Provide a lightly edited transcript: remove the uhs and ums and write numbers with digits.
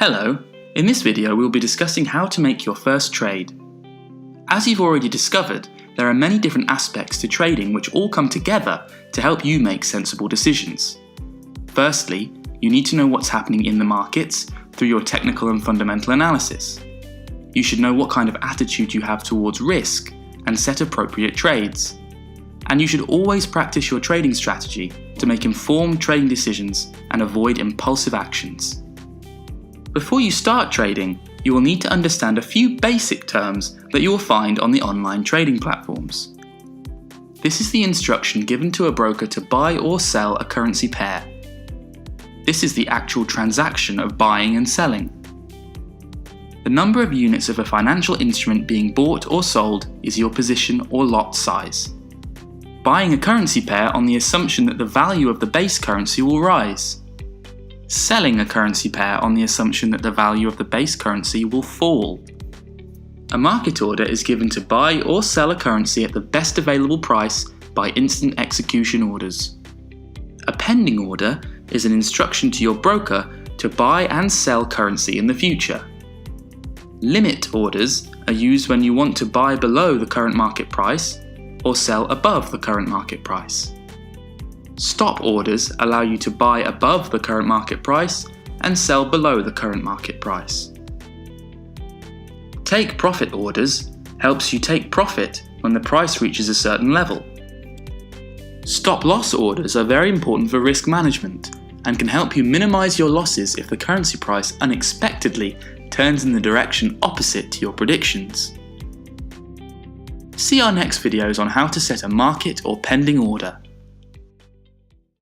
Hello, in this video we'll be discussing how to make your first trade. As you've already discovered, there are many different aspects to trading which all come together to help you make sensible decisions. Firstly, you need to know what's happening in the markets through your technical and fundamental analysis. You should know what kind of attitude you have towards risk and set appropriate trades. And you should always practice your trading strategy to make informed trading decisions and avoid impulsive actions. Before you start trading, you will need to understand a few basic terms that you will find on the online trading platforms. This is the instruction given to a broker to buy or sell a currency pair. This is the actual transaction of buying and selling. The number of units of a financial instrument being bought or sold is your position or lot size. Buying a currency pair on the assumption that the value of the base currency will rise. Selling a currency pair on the assumption that the value of the base currency will fall. A market order is given to buy or sell a currency at the best available price by instant execution orders. A pending order is an instruction to your broker to buy and sell currency in the future. Limit orders are used when you want to buy below the current market price or sell above the current market price. Stop orders allow you to buy above the current market price and sell below the current market price. Take profit orders helps you take profit when the price reaches a certain level. Stop loss orders are very important for risk management and can help you minimize your losses if the currency price unexpectedly turns in the direction opposite to your predictions. See our next videos on how to set a market or pending order.